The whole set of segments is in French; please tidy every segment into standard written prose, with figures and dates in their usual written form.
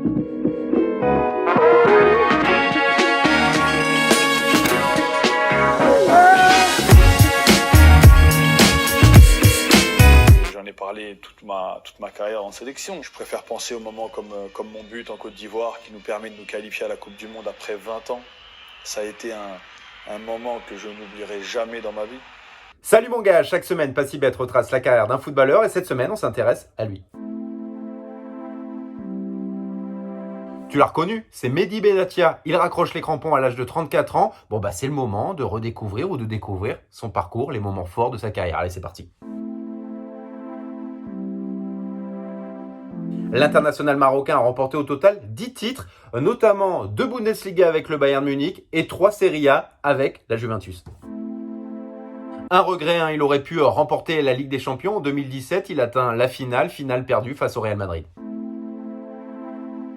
J'en ai parlé toute ma carrière en sélection. Je préfère penser au moment comme mon but en Côte d'Ivoire qui nous permet de nous qualifier à la Coupe du Monde après 20 ans. Ça a été un moment que je n'oublierai jamais dans ma vie. Salut mon gars, chaque semaine Passibet retrace la carrière d'un footballeur et cette semaine on s'intéresse à lui. Tu l'as reconnu, c'est Mehdi Benatia. Il raccroche les crampons à l'âge de 34 ans. Bon bah c'est le moment de redécouvrir ou de découvrir son parcours, les moments forts de sa carrière. Allez, c'est parti. L'international marocain a remporté au total 10 titres, notamment 2 Bundesliga avec le Bayern Munich et 3 Serie A avec la Juventus. Un regret, il aurait pu remporter la Ligue des Champions en 2017, il atteint la finale perdue face au Real Madrid.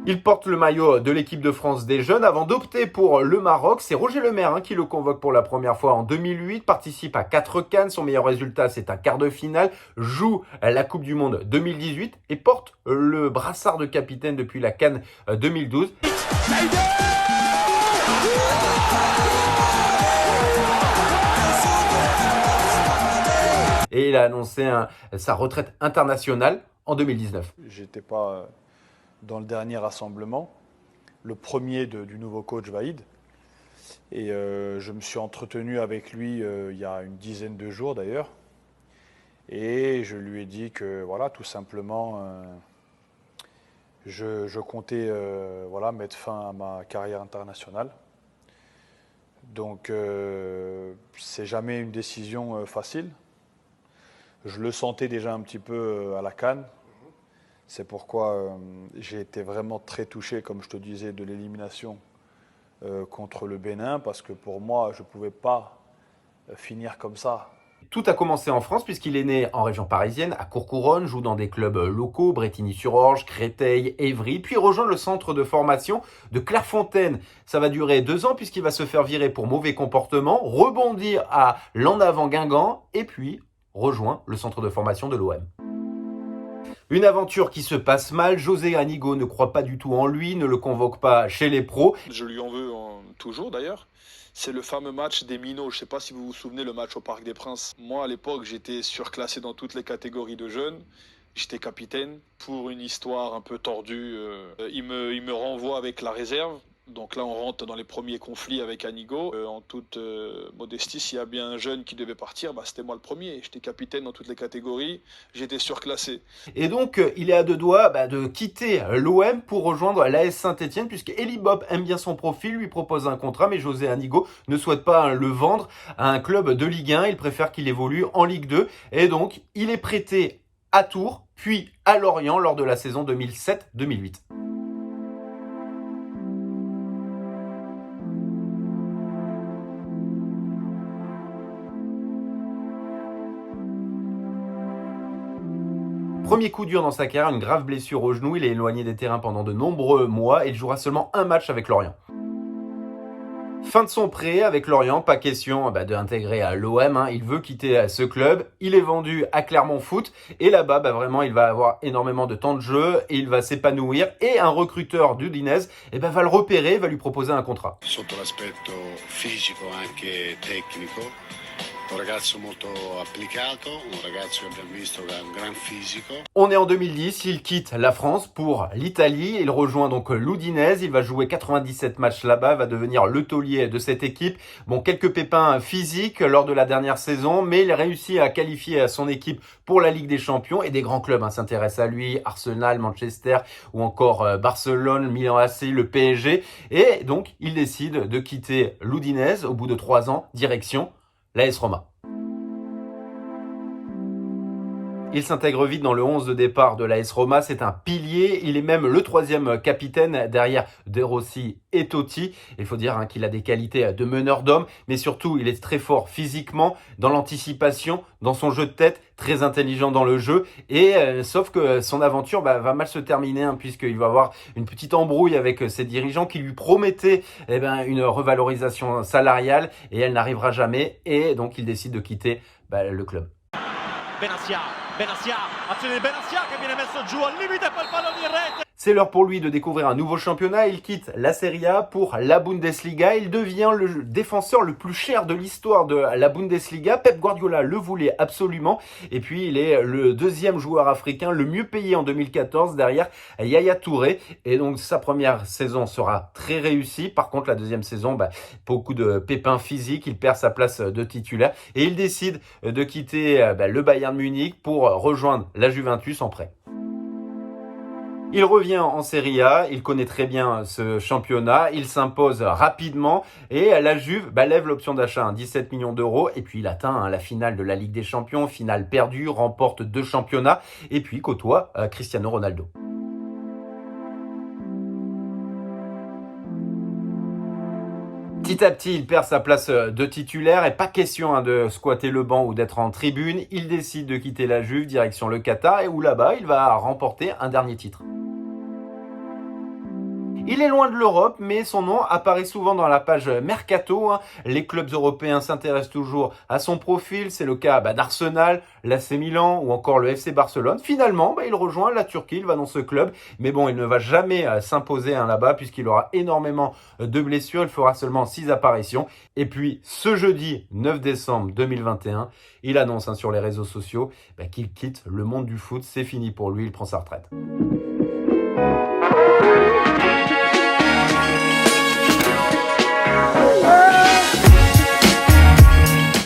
Il porte le maillot de l'équipe de France des jeunes avant d'opter pour le Maroc. C'est Roger Lemaire qui le convoque pour la première fois en 2008, participe à 4 CAN, son meilleur résultat c'est un quart de finale, joue la Coupe du Monde 2018 et porte le brassard de capitaine depuis la CAN 2012. Et il a annoncé sa retraite internationale en 2019. J'étais pas dans le dernier rassemblement, le premier du nouveau coach Vahid. Et je me suis entretenu avec lui il y a une dizaine de jours d'ailleurs. Et je lui ai dit que voilà, tout simplement, je comptais mettre fin à ma carrière internationale. Donc c'est jamais une décision facile. Je le sentais déjà un petit peu à la CAN. C'est pourquoi j'ai été vraiment très touché, comme je te disais, de l'élimination contre le Bénin, parce que pour moi, je ne pouvais pas finir comme ça. Tout a commencé en France puisqu'il est né en région parisienne, à Courcouronnes, joue dans des clubs locaux, Brétigny-sur-Orge, Créteil, Évry, puis rejoint le centre de formation de Clairefontaine. Ça va durer 2 ans puisqu'il va se faire virer pour mauvais comportement, rebondir à l'En Avant Guingamp et puis rejoint le centre de formation de l'OM. Une aventure qui se passe mal, José Anigo ne croit pas du tout en lui, ne le convoque pas chez les pros. Je lui en veux toujours d'ailleurs. C'est le fameux match des minots. Je ne sais pas si vous vous souvenez, le match au Parc des Princes. Moi, à l'époque, j'étais surclassé dans toutes les catégories de jeunes. J'étais capitaine. Pour une histoire un peu tordue, il me renvoie avec la réserve. Donc là, on rentre dans les premiers conflits avec Anigo. En toute modestie, s'il y a bien un jeune qui devait partir, c'était moi le premier. J'étais capitaine dans toutes les catégories, j'étais surclassé. Et donc, il est à 2 doigts de quitter l'OM pour rejoindre l'AS Saint-Etienne, puisque Eli Bob aime bien son profil, lui propose un contrat, mais José Anigo ne souhaite pas le vendre à un club de Ligue 1. Il préfère qu'il évolue en Ligue 2. Et donc, il est prêté à Tours, puis à Lorient lors de la saison 2007-2008. Premier coup dur dans sa carrière, une grave blessure au genou. Il est éloigné des terrains pendant de nombreux mois et il jouera seulement un match avec Lorient. Fin de son prêt avec Lorient, pas question d'intégrer à l'OM. Il veut quitter ce club. Il est vendu à Clermont Foot et là-bas, vraiment, il va avoir énormément de temps de jeu et il va s'épanouir. Et un recruteur d'Udinese va le repérer, va lui proposer un contrat. Sotto l'aspetto fisico anche tecnico. Un ragazzo molto applicato, un ragazzo che abbiamo visto che ha un gran fisico. On est en 2010, il quitte la France pour l'Italie, il rejoint donc l'Udinese, il va jouer 97 matchs là-bas, va devenir le taulier de cette équipe. Bon, quelques pépins physiques lors de la dernière saison, mais il réussit à qualifier son équipe pour la Ligue des Champions et des grands clubs s'intéressent à lui, Arsenal, Manchester ou encore Barcelone, Milan AC, le PSG. Et donc, il décide de quitter l'Udinese au bout de 3 ans, direction l'AS Roma. Il s'intègre vite dans le 11 de départ de l'AS Roma, c'est un pilier, il est même le 3e capitaine derrière De Rossi et Totti. Il faut dire qu'il a des qualités de meneur d'homme, mais surtout il est très fort physiquement, dans l'anticipation, dans son jeu de tête, très intelligent dans le jeu, et sauf que son aventure va mal se terminer, puisqu'il va avoir une petite embrouille avec ses dirigeants qui lui promettaient une revalorisation salariale, et elle n'arrivera jamais, et donc il décide de quitter le club. Benassia, azione di Benassia che viene messo giù al limite e poi il pallone in rete. C'est l'heure pour lui de découvrir un nouveau championnat. Il quitte la Serie A pour la Bundesliga. Il devient le défenseur le plus cher de l'histoire de la Bundesliga. Pep Guardiola le voulait absolument. Et puis, il est le deuxième joueur africain le mieux payé en 2014 derrière Yaya Touré. Et donc, sa première saison sera très réussie. Par contre, la deuxième saison, beaucoup de pépins physiques. Il perd sa place de titulaire. Et il décide de quitter le Bayern Munich pour rejoindre la Juventus en prêt. Il revient en Serie A, il connaît très bien ce championnat, il s'impose rapidement et la Juve lève l'option d'achat, 17 millions d'euros, et puis il atteint la finale de la Ligue des Champions, finale perdue, remporte 2 championnats et puis côtoie Cristiano Ronaldo. Petit à petit, il perd sa place de titulaire et pas question de squatter le banc ou d'être en tribune. Il décide de quitter la Juve, direction le Qatar, et où là-bas, il va remporter un dernier titre. Il est loin de l'Europe, mais son nom apparaît souvent dans la page Mercato. Les clubs européens s'intéressent toujours à son profil. C'est le cas d'Arsenal, l'AC Milan ou encore le FC Barcelone. Finalement, il rejoint la Turquie, il va dans ce club. Mais bon, il ne va jamais s'imposer là-bas puisqu'il aura énormément de blessures. Il fera seulement 6 apparitions. Et puis, ce jeudi 9 décembre 2021, il annonce sur les réseaux sociaux qu'il quitte le monde du foot. C'est fini pour lui, il prend sa retraite.